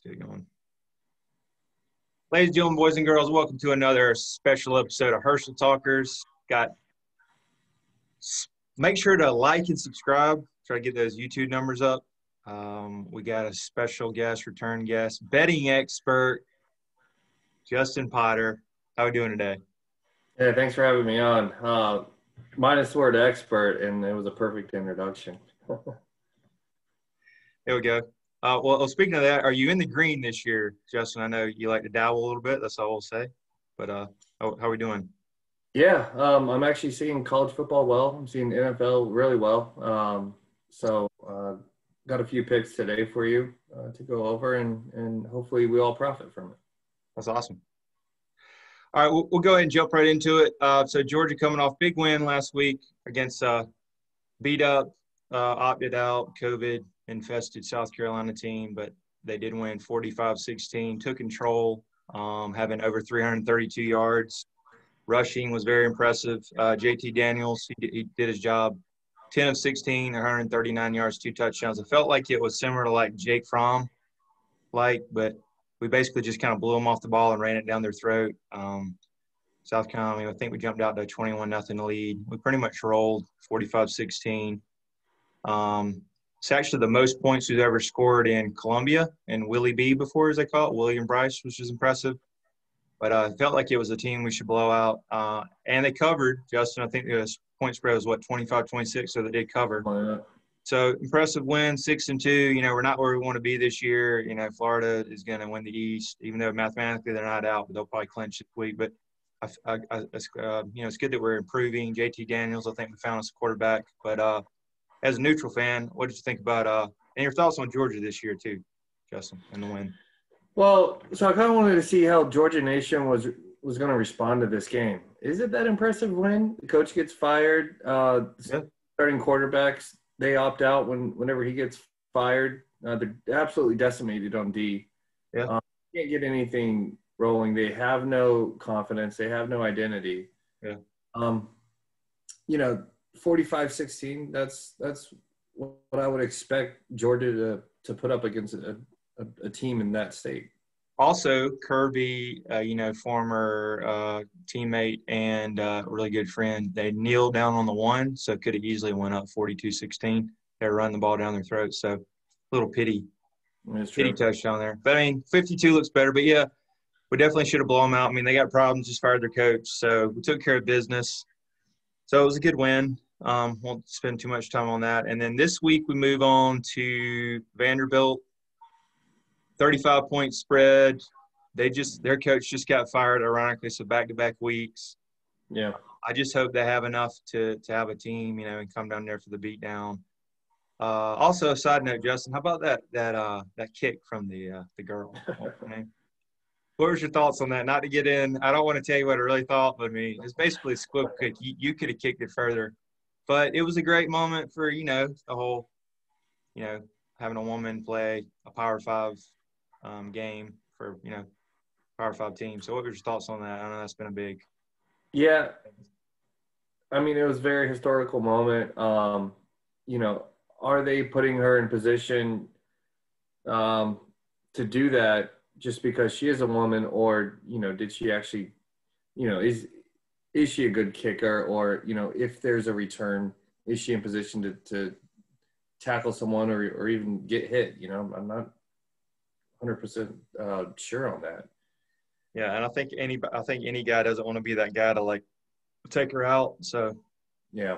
Get it going. Ladies and gentlemen, boys and girls, welcome to another special episode of Herschel Talkers. Make sure to like and subscribe. Try to get those YouTube numbers up. We got a special guest, return guest, betting expert, Justin Potter. How are we doing today? Yeah, thanks for having me on. Minus the word expert, and it was a perfect introduction. There we go. Well, speaking of that, are you in the green this year, Justin? I know you like to dabble a little bit. That's all I'll say. But how are we doing? Yeah, I'm actually seeing college football well. I'm seeing NFL really well. So got a few picks today for you to go over, and hopefully we all profit from it. That's awesome. All right, we'll go ahead and jump right into it. So Georgia coming off big win last week against beat up, opted out, COVID-infested South Carolina team, but they did win 45-16, took control, having over 332 yards. Rushing was very impressive. JT Daniels, he did his job. 10 of 16, 139 yards, 2 touchdowns. It felt like it was similar to like Jake Fromm, but we basically just kind of blew them off the ball and ran it down their throat. South Carolina, I think we jumped out to a 21-0 lead. We pretty much rolled 45-16. It's actually the most points we've ever scored in Columbia and Willie B before, as they call it, William Bryce, which is impressive. But it felt like it was a team we should blow out. And they covered, Justin. I think the point spread was, 25-26, so they did cover. So impressive win, 6-2. We're not where we want to be this year. Florida is going to win the East, even though mathematically they're not out, but they'll probably clinch this week. But it's good that we're improving. JT Daniels, I think we found us a quarterback. But as a neutral fan, what did you think about and your thoughts on Georgia this year too, Justin, and the win? Well, so I kind of wanted to see how Georgia Nation was going to respond to this game. Is it that impressive win? The coach gets fired. Starting quarterbacks, they opt out whenever he gets fired. They're absolutely decimated on D. Yeah. Can't get anything rolling. They have no confidence. They have no identity. Yeah. 45-16, that's what I would expect Georgia to put up against a team in that state. Also, Kirby, former teammate and really good friend, they kneeled down on the one, so could have easily went up 42-16. They were running the ball down their throat, so little pity touchdown there. But, 52 looks better. But, yeah, we definitely should have blown them out. They got problems, just fired their coach. So we took care of business. So it was a good win. Won't spend too much time on that. And then this week we move on to Vanderbilt. 35-point spread. Their coach just got fired, ironically, so back-to-back weeks. Yeah. I just hope they have enough to have a team, and come down there for the beatdown. Also, a side note, Justin, how about that kick from the girl? What was your thoughts on that? Not to get in, I don't want to tell you what I really thought, but it's basically a squib kick. You could have kicked it further. But it was a great moment for, the whole, having a woman play a Power 5 game for, Power 5 team. So what were your thoughts on that? I know that's been a big – Yeah. It was a very historical moment. Are they putting her in position to do that just because she is a woman, or, did she actually, is she a good kicker, or, if there's a return, is she in position to tackle someone or even get hit? I'm not 100% sure on that. Yeah, and I think any guy doesn't want to be that guy to take her out. So yeah,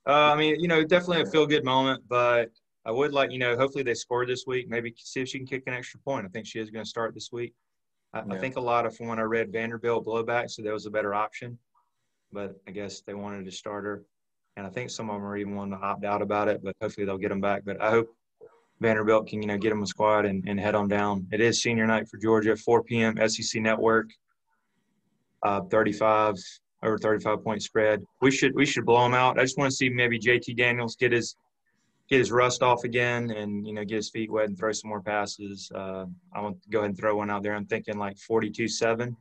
definitely a feel good moment. But I would hopefully they score this week. Maybe see if she can kick an extra point. I think she is going to start this week. I think a lot of, from when I read, Vanderbilt blowback, so there was a better option. But I guess they wanted to start her. And I think some of them are even wanting to opt out about it, but hopefully they'll get them back. But I hope Vanderbilt can, get them a squad and head on down. It is senior night for Georgia, 4 p.m., SEC Network, over 35-point spread. We should blow them out. I just want to see maybe JT Daniels get his rust off again and, get his feet wet and throw some more passes. I want to go ahead and throw one out there. I'm thinking 42-7,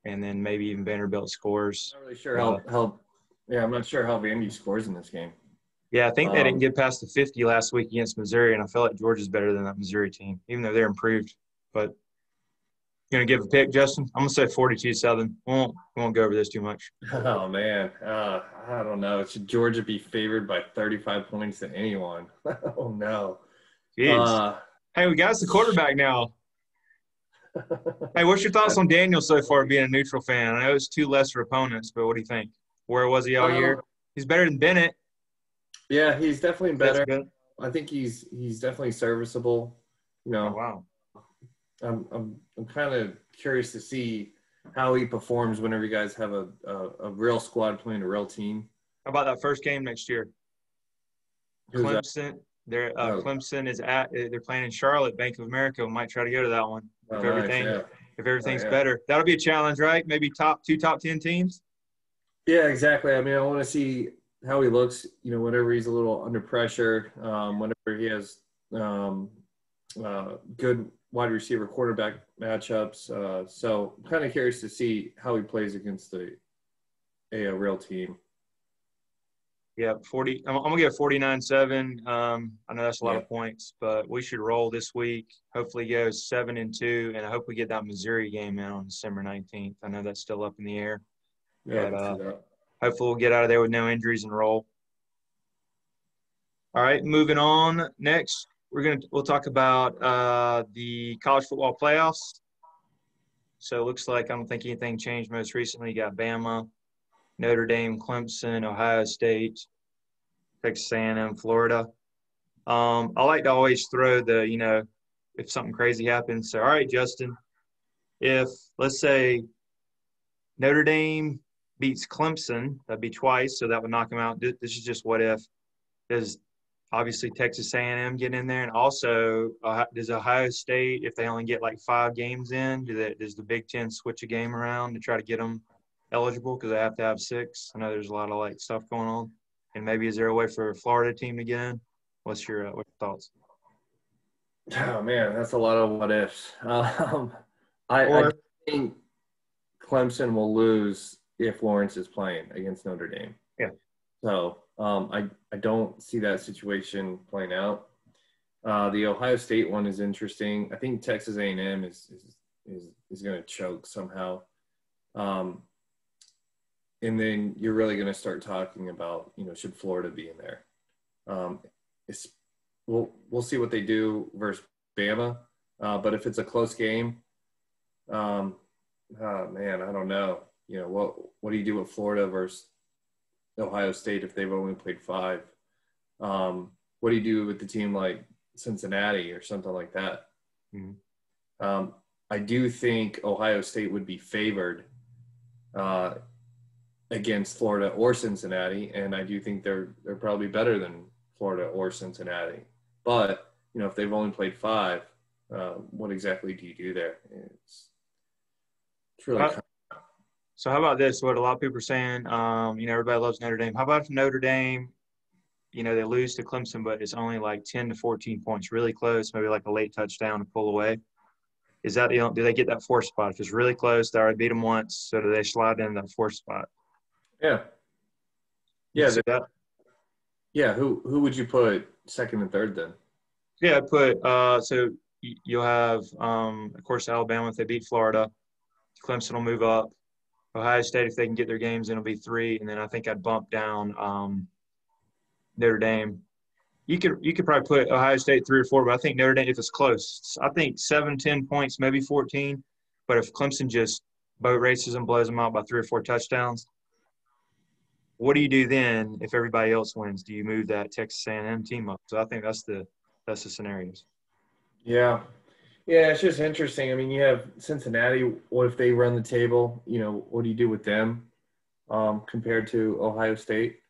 and then maybe even Vanderbilt scores. I'm not really sure I'm not sure how Vandy scores in this game. Yeah, I think they didn't get past the 50 last week against Missouri, and I feel like Georgia's better than that Missouri team, even though they're improved. But you gonna give a pick, Justin? I'm gonna say 42-7. We won't go over this too much. Oh man, I don't know. Should Georgia be favored by 35 points to anyone? Oh no. Jeez. Hey, we got us the quarterback now. Hey, what's your thoughts on Daniel so far being a neutral fan? I know it's two lesser opponents, but what do you think? Where was he all year? He's better than Bennett. Yeah, he's definitely better. Bennett. I think he's definitely serviceable. You know, Oh, wow. I'm kind of curious to see how he performs whenever you guys have a real squad playing a real team. How about that first game next year? Who's that? Clemson. Clemson is they're playing in Charlotte. Bank of America. We might try to go to that one Oh, if nice, everything's yeah. better. That'll be a challenge, right? Maybe top 10 teams. Yeah, exactly. I mean, I want to see how he looks. You know, whenever he's a little under pressure, whenever he has good wide receiver quarterback matchups. So I'm kind of curious to see how he plays against a real team. Yeah, 40. I'm gonna get 49-7. I know that's a lot of points, but we should roll this week. Hopefully, go 7-2, and I hope we get that Missouri game in on December 19th. I know that's still up in the air, Yeah, but hopefully we'll get out of there with no injuries and roll. All right, moving on. Next, we'll talk about the college football playoffs. So it looks like I don't think anything changed most recently. You got Bama, Notre Dame, Clemson, Ohio State, Texas A&M, Florida. I like to always throw if something crazy happens. So, all right, Justin, if let's say Notre Dame beats Clemson, that'd be twice, so that would knock them out. This is just what if. Does obviously Texas A&M get in there, and also does Ohio State, if they only get like 5 games in, does the Big Ten switch a game around to try to get them eligible because they have to have 6? I know there's a lot of stuff going on, and maybe is there a way for a Florida team to get in? What's your thoughts? Oh man, that's a lot of what ifs. I think Clemson will lose if Lawrence is playing against Notre Dame. Yeah. So I don't see that situation playing out. The Ohio State one is interesting. I think Texas A&M is going to choke somehow. And then you're really going to start talking about, should Florida be in there? We'll see what they do versus Bama. But if it's a close game, man, I don't know. What do you do with Florida versus Ohio State if they've only played 5? What do you do with the team like Cincinnati or something like that? Mm-hmm. I do think Ohio State would be favored against Florida or Cincinnati, and I do think they're probably better than Florida or Cincinnati. But if they've only played 5, what exactly do you do there? It's really. So how about this? What a lot of people are saying, everybody loves Notre Dame. How about if Notre Dame, they lose to Clemson, but it's only like 10 to 14 points, really close, maybe like a late touchdown to pull away? Is that do they get that 4th spot? If it's really close, they already beat them once, so do they slide in that 4th spot? Yeah. Yeah. Who would you put 2nd and 3rd then? Yeah, I'd put so you'll have of course Alabama if they beat Florida. Clemson will move up. Ohio State, if they can get their games in, it'll be 3. And then I think I'd bump down Notre Dame. You could probably put Ohio State 3 or 4, but I think Notre Dame, if it's close, I think 7, 10 points, maybe 14. But if Clemson just boat races and blows them out by 3 or 4 touchdowns, what do you do then if everybody else wins? Do you move that Texas A&M team up? So I think that's the scenarios. Yeah. Yeah, it's just interesting. I mean, you have Cincinnati. What if they run the table? What do you do with them compared to Ohio State?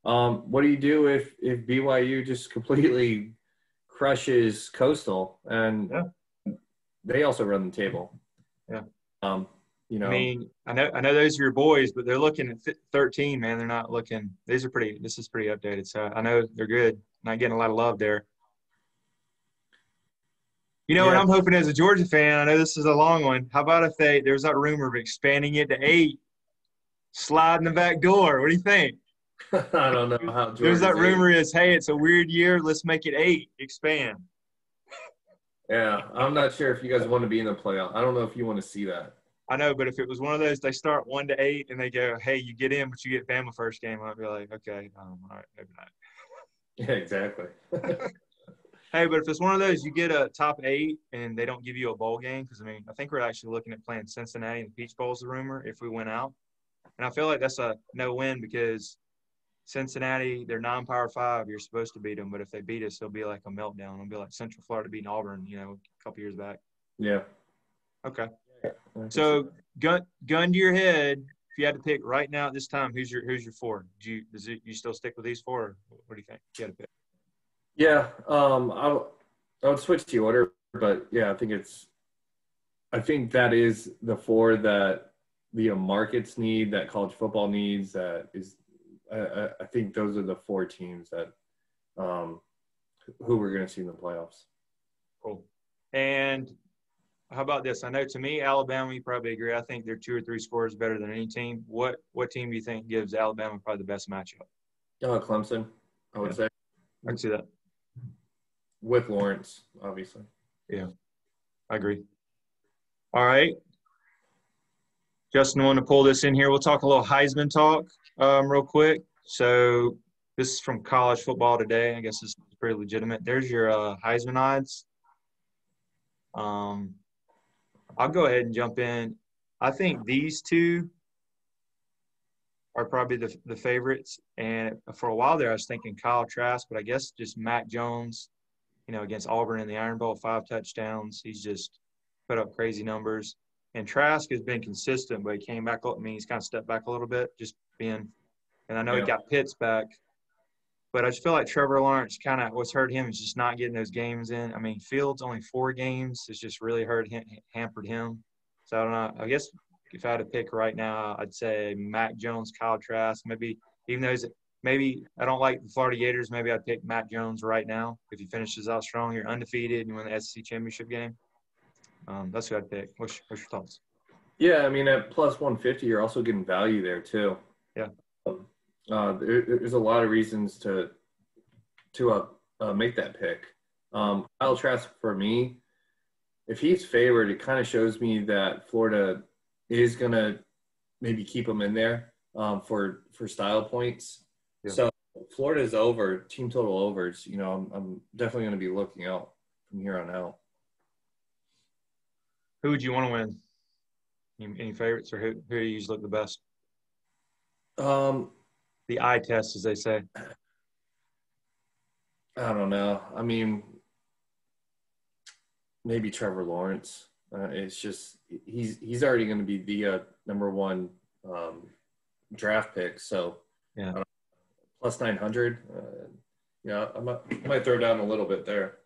What do you do if BYU just completely crushes Coastal and they also run the table? Yeah. I mean, I know those are your boys, but they're looking at 13, man. They're not looking. This is pretty updated. So I know they're good. Not getting a lot of love there. What I'm hoping as a Georgia fan, I know this is a long one. How about if there's that rumor of expanding it to 8, sliding the back door? What do you think? I don't know how Georgia's there's that rumor is, hey, it's a weird year. Let's make it 8, expand. Yeah, I'm not sure if you guys want to be in the playoff. I don't know if you want to see that. I know, but if it was one of those, they start 1-8 and they go, "Hey, you get in, but you get Bama first game," I'd be like, "Okay, all right, maybe not." Yeah, exactly. Hey, but if it's one of those, you get a top 8 and they don't give you a bowl game, because I mean, I think we're actually looking at playing Cincinnati in the Peach Bowl is the rumor if we win out, and I feel like that's a no-win because Cincinnati, they're non-power 5. You're supposed to beat them, but if they beat us, it'll be like a meltdown. It'll be like Central Florida beating Auburn, a couple years back. Yeah. Okay. So gun to your head, if you had to pick right now at this time, who's your 4? You still stick with these 4? Or what do you think? If you had to pick. Yeah. I would switch the order, but yeah, I think that is the 4 that the markets need, that college football needs. I think those are the 4 teams that who we're going to see in the playoffs. Cool. And how about this? I know to me, Alabama, you probably agree. I think they're 2 or 3 scores better than any team. What team do you think gives Alabama probably the best matchup? Clemson, I would say. I can see that. With Lawrence, obviously. Yeah, I agree. All right. Justin, want to pull this in here. We'll talk a little Heisman talk real quick. So this is from College Football Today. I guess this is pretty legitimate. There's your Heisman odds. I'll go ahead and jump in. I think these 2 are probably the favorites. And for a while there, I was thinking Kyle Trask, but I guess just Mac Jones, against Auburn in the Iron Bowl, 5 touchdowns. He's just put up crazy numbers. And Trask has been consistent, but he came back up. I mean, he's kind of stepped back a little bit, just being – and I know he got Pitts back. But I just feel like Trevor Lawrence kind of – what's hurt him is just not getting those games in. I mean, Fields only 4 games. It's just really hampered him. So I don't know. I guess if I had to pick right now, I'd say Mac Jones, Kyle Trask. Maybe even though maybe I don't like the Florida Gators, maybe I'd pick Mac Jones right now. If he finishes out strong, you're undefeated and you win the SEC championship game. That's who I'd pick. What's your thoughts? Yeah, I mean, at plus 150, you're also getting value there too. Yeah. There's a lot of reasons to make that pick. Kyle Trask, for me, if he's favored, it kind of shows me that Florida is going to maybe keep him in there for style points. Yeah. So Florida's over, team total overs. I'm definitely going to be looking out from here on out. Who would you want to win? Any favorites, or who do you usually look the best? The eye test, as they say. I don't know. I mean, maybe Trevor Lawrence. It's just he's already going to be the number 1 draft pick. So yeah, plus 900. Yeah, I might throw down a little bit there.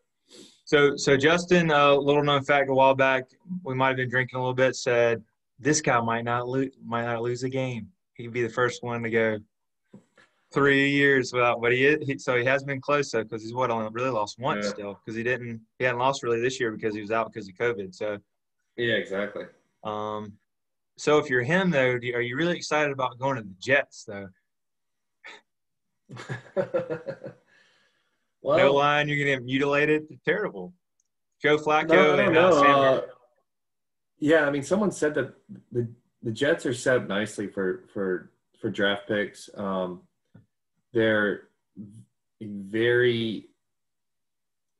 So Justin, a little known fact a while back, we might have been drinking a little bit, said this guy might not lose a game. He'd be the first one to go 3 years without, but he has been close though, because he's only really lost once still, because he hadn't lost really this year because he was out because of COVID. So yeah, exactly. So if you're him though, are you really excited about going to the Jets though? Well, no line, you're gonna get mutilated. Terrible. Joe Flacco and Sam. Yeah, I mean, someone said that the Jets are set up nicely for draft picks. They're a very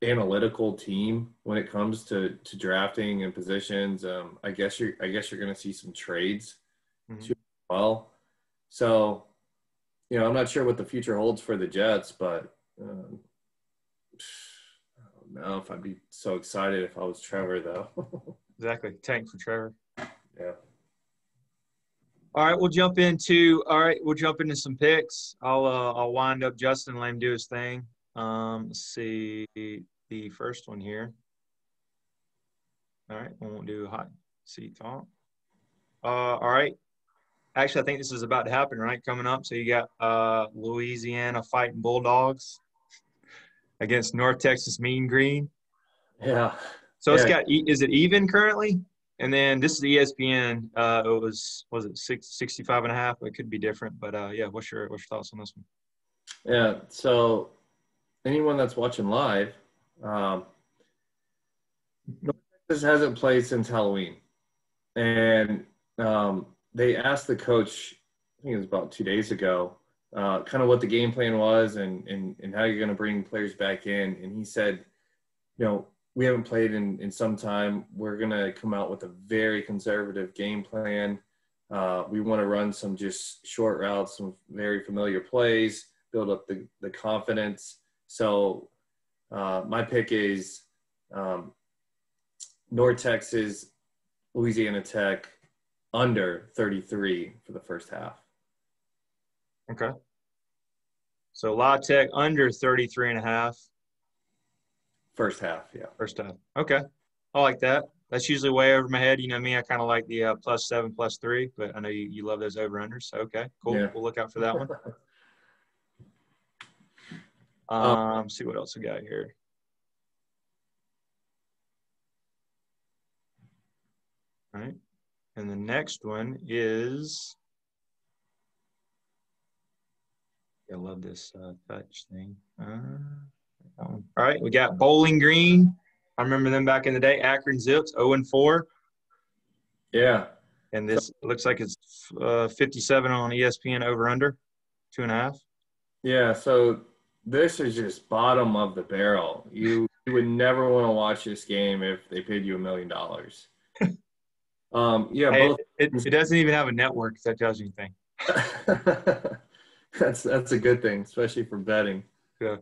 analytical team when it comes to drafting and positions. I guess you're going to see some trades as well. So, I'm not sure what the future holds for the Jets, but I don't know if I'd be so excited if I was Trevor, though. Exactly. Tank for Trevor. Yeah. All right, we'll jump into some picks. I'll wind up Justin and let him do his thing. Let's see the first one here. All right, we won't do hot seat talk. All right. Actually, I think this is about to happen, right? Coming up. So you got Louisiana fighting Bulldogs against North Texas Mean Green. Yeah. So it's got – is it even currently? And then this is ESPN. It was it 65.5? It could be different, but yeah. What's your thoughts on this one? Yeah. So anyone that's watching live, North Texas hasn't played since Halloween, and they asked the coach, I think it was about 2 days ago, kind of what the game plan was and how you're going to bring players back in. And he said, we haven't played in some time. We're going to come out with a very conservative game plan. We want to run some just short routes, some very familiar plays, build up the confidence. So my pick is North Texas, Louisiana Tech, under 33 for the first half. Okay. So La Tech under 33.5. First half, yeah. First half. Okay. I like that. That's usually way over my head. You know me, I kind of like the +7, +3, but I know you love those over-unders. So, okay, cool. Yeah. We'll look out for that one. See what else we got here. All right. And the next one is – I love this touch thing. All right. We got Bowling Green. I remember them back in the day. Akron Zips, 0-4. Yeah. And this looks like it's 57 on ESPN over-under, 2.5. Yeah, so this is just bottom of the barrel. You would never want to watch this game if they paid you $1 million. Yeah, Hey, both. it doesn't even have a network, if that tells you anything. That's a good thing, especially for betting. Yeah.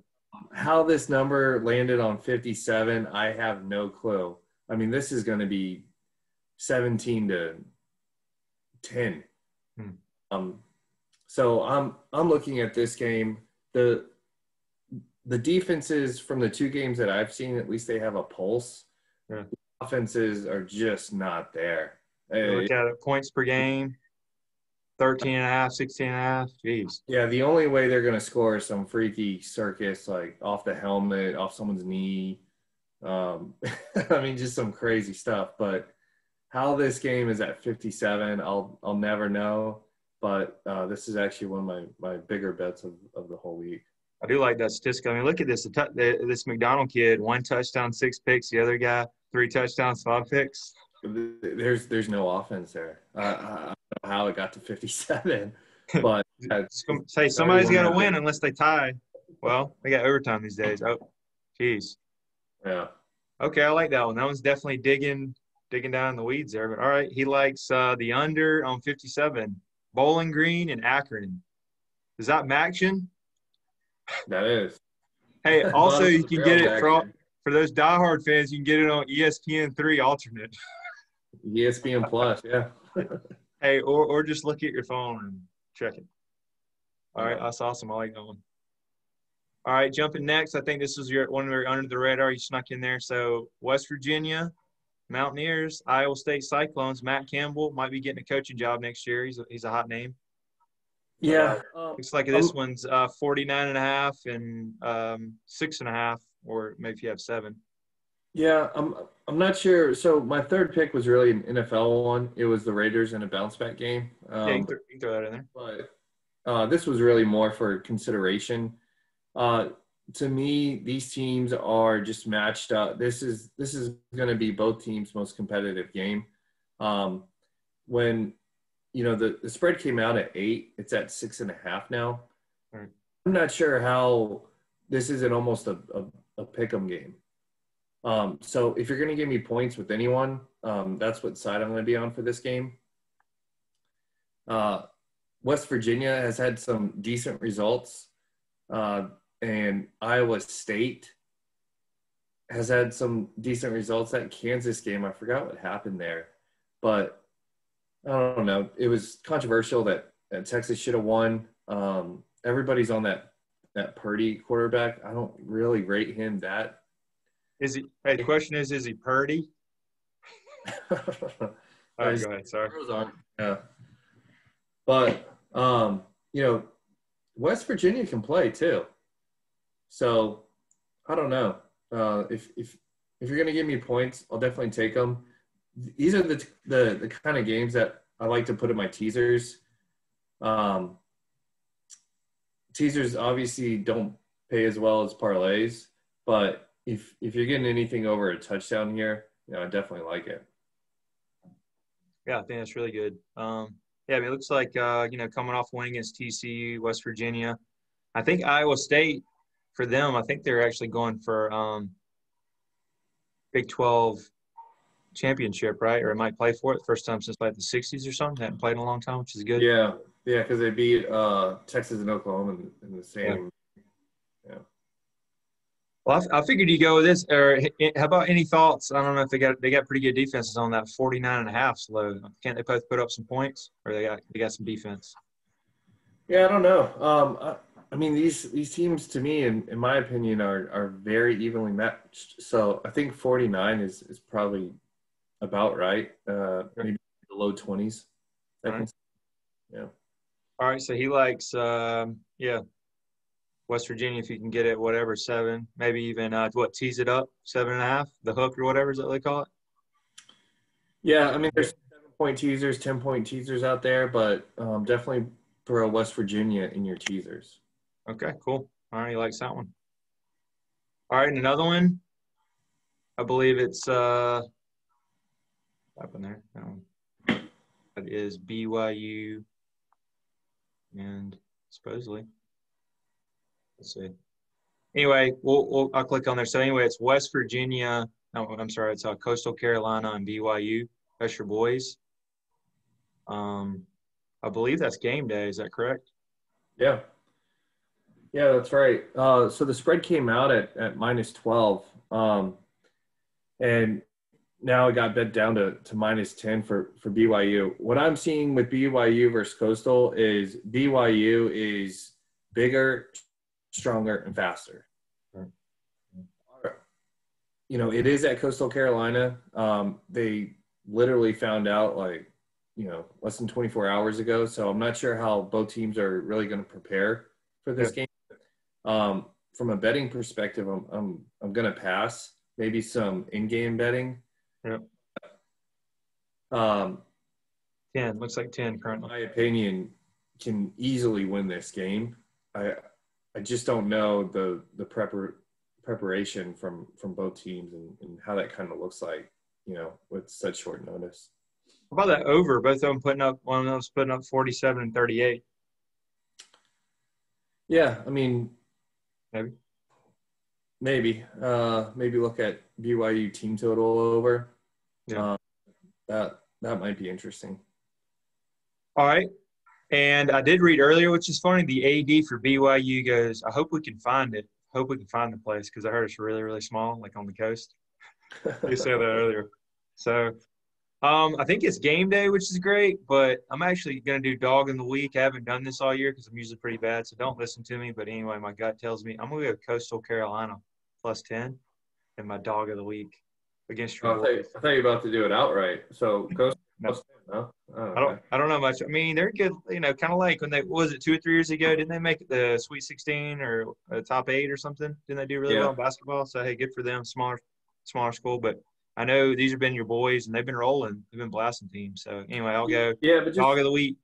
How this number landed on 57, I have no clue. I mean, this is going to be 17-10. So I'm looking at this game. The defenses from the two games that I've seen, at least they have a pulse. Yeah. The offenses are just not there. You look at it, points per game, 13.5, 16.5. Jeez. Yeah, the only way they're going to score is some freaky circus, like off the helmet, off someone's knee. I mean, just some crazy stuff. But how this game is at 57, I'll never know. But this is actually one of my bigger bets of the whole week. I do like that statistic. I mean, look at this. This McDonald kid, 1 touchdown, 6 picks. The other guy, 3 touchdowns, 5 picks. There's no offense there. I don't know how it got to 57, but say somebody's got to win unless they tie. Well, they got overtime these days. Oh, geez. Yeah. Okay, I like that one. That one's definitely digging down in the weeds there. But all right, he likes the under on 57. Bowling Green and Akron. Is that Maction? That is. Hey, also you can get it for those diehard fans. You can get it on ESPN3 alternate. ESPN Plus, yeah. Hey, or just look at your phone and check it. All right, that's awesome. I like that one. All right, jumping next. I think this was one of your under the radar. You snuck in there. So West Virginia Mountaineers, Iowa State Cyclones. Matt Campbell might be getting a coaching job next year. He's a hot name. Yeah. Looks like this one's 49.5 and 6.5, or maybe if you have 7. Yeah, I'm not sure. So my third pick was really an NFL one. It was the Raiders in a bounce back game. Yeah, you can throw that in there. But this was really more for consideration. To me, these teams are just matched up. This is going to be both teams' most competitive game. When the spread came out at 8, it's at 6.5 now. Right. I'm not sure how this isn't almost a pick'em game. So if you're going to give me points with anyone, that's what side I'm going to be on for this game. West Virginia has had some decent results, and Iowa State has had some decent results. That Kansas game, I forgot what happened there, but I don't know. It was controversial that Texas should have won. Everybody's on that Purdy quarterback. I don't really rate him that. Is he? Hey, the question is he Purdy? All right, go ahead. Sorry. Yeah. But West Virginia can play too. So I don't know. If you're gonna give me points, I'll definitely take them. These are the kind of games that I like to put in my teasers. Teasers obviously don't pay as well as parlays, but if you're getting anything over a touchdown here, I definitely like it. Yeah, I think that's really good. Yeah, I mean, it looks like coming off winning against TCU, West Virginia. I think Iowa State, for them, I think they're actually going for Big 12 championship, right? Or it might play for it first time since like the '60s or something. They haven't played in a long time, which is good. Yeah, because they beat Texas and Oklahoma in the same. Yeah. Well, I figured you go with this. Or how about any thoughts? I don't know if they got pretty good defenses on that 49.5 slow. Can't they both put up some points, or they got some defense? Yeah, I don't know. I mean, these teams, to me, in my opinion, are very evenly matched. So I think 49 is probably about right. Maybe the low 20s. Right. Yeah. All right. So he likes, West Virginia if you can get it, whatever 7, maybe even tease it up 7.5, the hook or whatever is that they call it. Yeah, I mean, there's 7-point teasers, 10-point teasers out there, but definitely throw West Virginia in your teasers. Okay, cool. All right, he likes that one. All right, and another one. I believe it's up in there. That is BYU, and supposedly, let's see. Anyway, I'll click on there. So anyway, it's West Virginia. No, I'm sorry, it's Coastal Carolina and BYU. That's your boys. I believe that's game day. Is that correct? Yeah. Yeah, that's right. So the spread came out at -12, and now it got bet down to -10 for BYU. What I'm seeing with BYU versus Coastal is BYU is bigger, stronger, and faster. It is at Coastal Carolina. They literally found out less than 24 hours ago. So I'm not sure how both teams are really going to prepare for this game. From a betting perspective, I'm going to pass. Maybe some in-game betting. Yep. 10 looks like 10 currently. In my opinion, can easily win this game. I just don't know the preparation from both teams and how that kind of looks like, with such short notice. How about that over? Both of them putting up, one of them's putting up 47 and 38. Yeah, I mean, maybe look at BYU team total over. Yeah. That might be interesting. All right. And I did read earlier, which is funny, the AD for BYU goes, I hope we can find it. Hope we can find the place because I heard it's really, really small, like on the coast. You said that earlier. So I think it's game day, which is great, but I'm actually going to do dog in the week. I haven't done this all year because I'm usually pretty bad, so don't listen to me. But anyway, my gut tells me I'm going to go Coastal Carolina +10 and my dog of the week against your boys. I thought you were about to do it outright. So Coastal +10, no? Oh, okay. I don't know much. I mean, they're good, kind of like when was it 2 or 3 years ago? Didn't they make the Sweet 16 or top 8 or something? Didn't they do really well in basketball? So, hey, good for them. Smaller school. But I know these have been your boys, and they've been rolling. They've been blasting teams. So, anyway, I'll go dog of the week,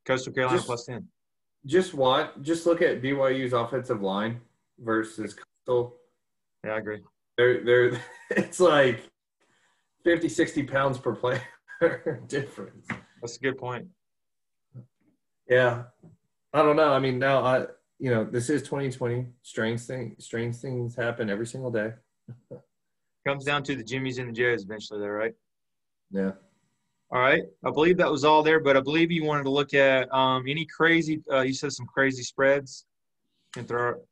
Coastal Carolina +10. Just look at BYU's offensive line versus Coastal. Yeah, I agree. They're it's like 50, 60 pounds per player difference. That's a good point. Yeah. I don't know. I mean, now this is 2020. Strange things happen every single day. Comes down to the Jimmies and the Joes eventually, though, right? Yeah. All right. I believe that was all there, but I believe you wanted to look at any crazy you said some crazy spreads. And throw it.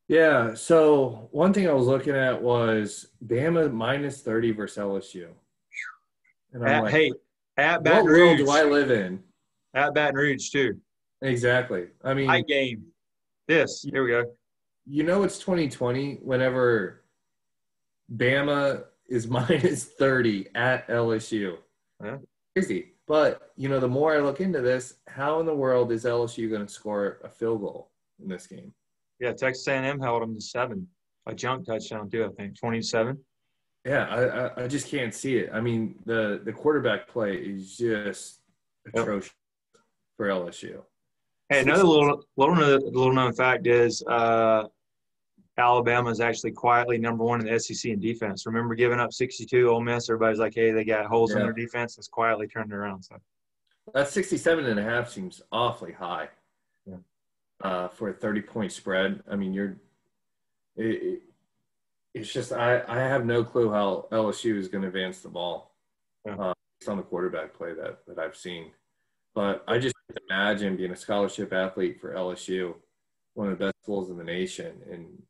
Yeah. So one thing I was looking at was Bama -30 versus LSU. And I'm at Baton what Rouge. world do I live in? At Baton Rouge, too. Exactly. I mean, high game. Here we go. It's 2020 whenever Bama is -30 at LSU. Yeah. Crazy. But, the more I look into this, how in the world is LSU going to score a field goal in this game? Yeah, Texas A&M held them to 7. A junk touchdown, too, I think. 27. Yeah, I just can't see it. I mean, the quarterback play is just atrocious for LSU. Hey, another little known fact is at Alabama is actually quietly number one in the SEC in defense. Remember giving up 62 Ole Miss? Everybody's like, hey, they got holes in their defense. It's quietly turned around. So that 67.5 seems awfully high for a 30-point spread. I mean, it's just I have no clue how LSU is going to advance the ball based on the quarterback play that I've seen. But I just can't imagine being a scholarship athlete for LSU, one of the best schools in the nation, and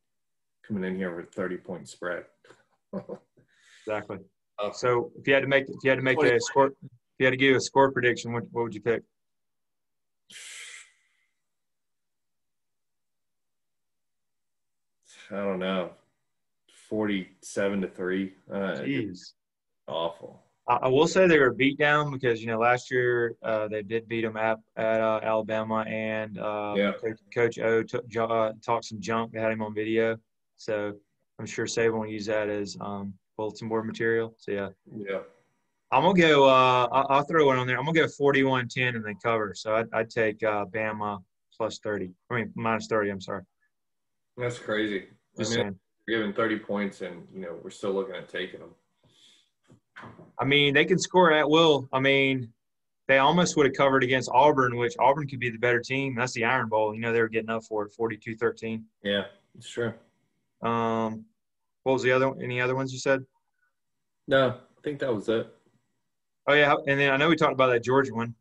coming in here with a 30-point spread. Exactly. So if you had to make a score, if you had to give a score prediction, what would you pick? I don't know. 47-3. Jeez. Awful. I will say they were beat down because, last year they did beat them at Alabama, and Coach O talked some junk. They had him on video. So I'm sure Saban will use that as bulletin board material. So, yeah. I'm going to go I'll throw one on there. I'm going to go 41-10 and then cover. So I'd take Bama plus 30. I mean, minus 30, I'm sorry. That's crazy. Just saying. We're giving 30 points, and, we're still looking at taking them. I mean, they can score at will. I mean, they almost would have covered against Auburn, which Auburn could be the better team. That's the Iron Bowl. They were getting up for it, 42-13. Yeah, it's true. What was the other – any other ones you said? No, I think that was it. Oh, yeah, and then I know we talked about that Georgia one.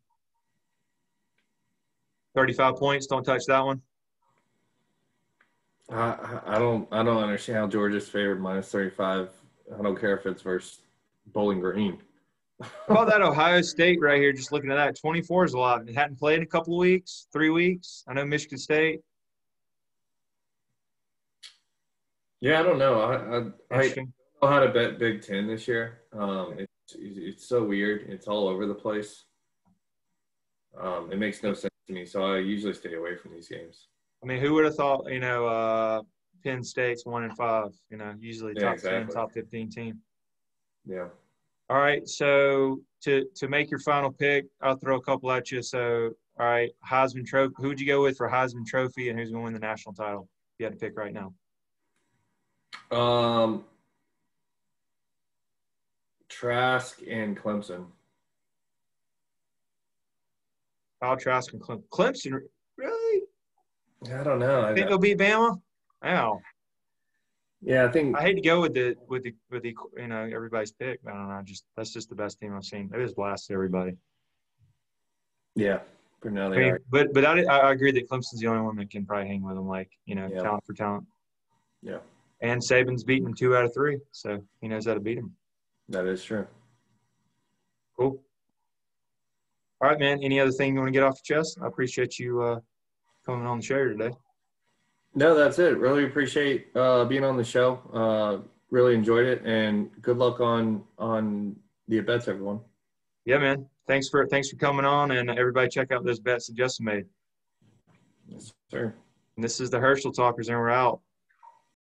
35 points, don't touch that one. I don't understand how Georgia's favored minus 35. I don't care if it's versus Bowling Green. How about that Ohio State right here? Just looking at that, 24 is a lot. It hadn't played in a couple of weeks, 3 weeks. I know Michigan State. Yeah, I don't know. I don't know how to bet Big Ten this year. It's so weird. It's all over the place. It makes no sense to me, so I usually stay away from these games. I mean, who would have thought, Penn State's 1-5, usually top 10, top 15 team. Yeah. All right, so to make your final pick, I'll throw a couple at you. So, all right, Heisman Trophy. Who would you go with for Heisman Trophy, and who's going to win the national title? If you had to pick right now. Trask and Clemson. Kyle Trask and Clemson. Clemson, really? I don't know. I think they'll beat Bama? Wow. Yeah, I think I hate to go with the everybody's pick. I don't know. That's just the best team I've seen. They just blasted everybody. Yeah, for now they are. But I agree that Clemson's the only one that can probably hang with them. Talent for talent. Yeah. And Saban's beaten them 2 out of 3, so he knows how to beat them. That is true. Cool. All right, man. Any other thing you want to get off your chest? I appreciate you coming on the show today. No, that's it. Really appreciate being on the show. Really enjoyed it, and good luck on the bets, everyone. Yeah, man. Thanks for coming on, and everybody check out those bets that Justin made. Yes, sir. And this is the Herschel Talkers, and we're out.